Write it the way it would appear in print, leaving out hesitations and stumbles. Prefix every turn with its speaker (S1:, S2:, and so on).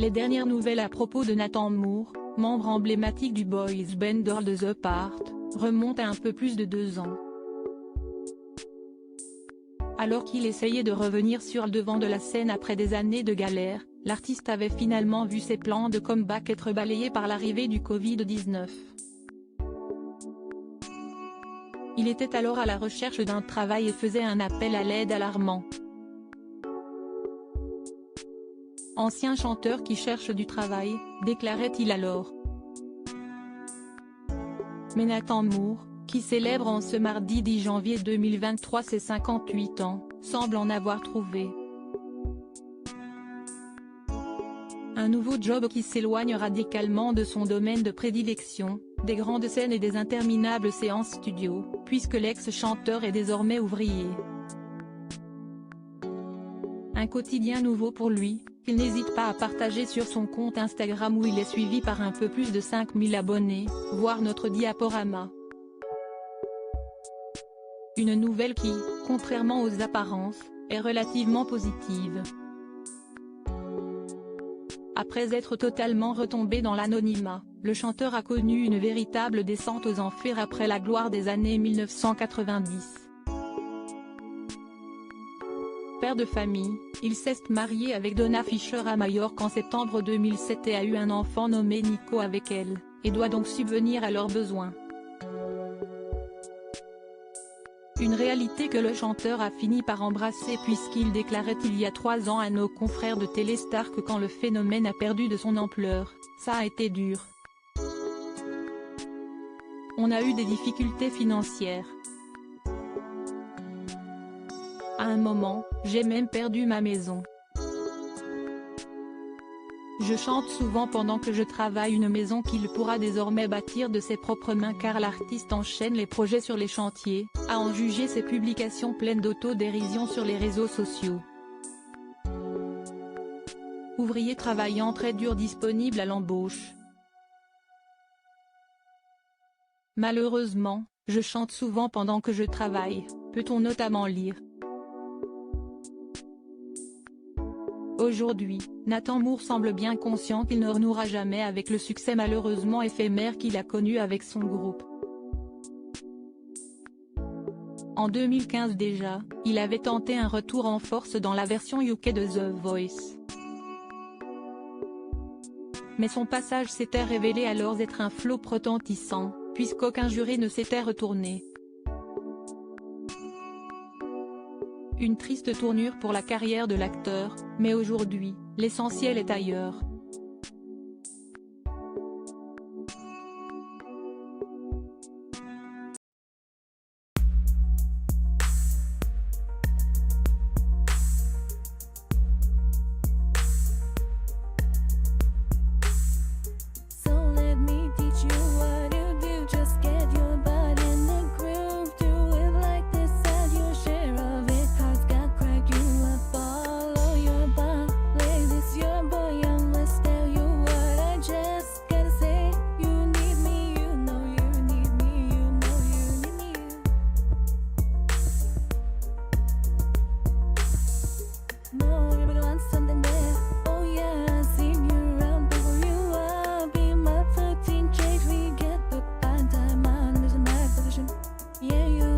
S1: Les dernières nouvelles à propos de Nathan Moore, membre emblématique du boys band All the Part, remontent à un peu plus de 2 ans. Alors qu'il essayait de revenir sur le devant de la scène après des années de galère, l'artiste avait finalement vu ses plans de comeback être balayés par l'arrivée du Covid-19. Il était alors à la recherche d'un travail et faisait un appel à l'aide alarmant. Ancien chanteur qui cherche du travail, déclarait-il alors. Mais Nathan Moore, qui célèbre en ce mardi 10 janvier 2023 ses 58 ans, semble en avoir trouvé. Un nouveau job qui s'éloigne radicalement de son domaine de prédilection, des grandes scènes et des interminables séances studio, puisque l'ex-chanteur est désormais ouvrier. Un quotidien nouveau pour lui, qu'il n'hésite pas à partager sur son compte Instagram où il est suivi par un peu plus de 5000 abonnés, voir notre diaporama. Une nouvelle qui, contrairement aux apparences, est relativement positive. Après être totalement retombé dans l'anonymat, le chanteur a connu une véritable descente aux enfers après la gloire des années 1990. Père de famille, il s'est marié avec Donna Fisher à Majorque en septembre 2007 et a eu un enfant nommé Nico avec elle, et doit donc subvenir à leurs besoins. Une réalité que le chanteur a fini par embrasser puisqu'il déclarait il y a 3 ans à nos confrères de Téléstar que quand le phénomène a perdu de son ampleur, ça a été dur. On a eu des difficultés financières. À un moment, j'ai même perdu ma maison. Je chante souvent pendant que je travaille une maison qu'il pourra désormais bâtir de ses propres mains car l'artiste enchaîne les projets sur les chantiers, à en juger ses publications pleines d'autodérision sur les réseaux sociaux. Ouvrier travaillant très dur disponible à l'embauche. Malheureusement, je chante souvent pendant que je travaille, peut-on notamment lire. Aujourd'hui, Nathan Moore semble bien conscient qu'il ne renouera jamais avec le succès malheureusement éphémère qu'il a connu avec son groupe. En 2015 déjà, il avait tenté un retour en force dans la version UK de The Voice. Mais son passage s'était révélé alors être un flop retentissant, puisqu'aucun jury ne s'était retourné. Une triste tournure pour la carrière de l'acteur, mais aujourd'hui, l'essentiel est ailleurs.
S2: Yeah, you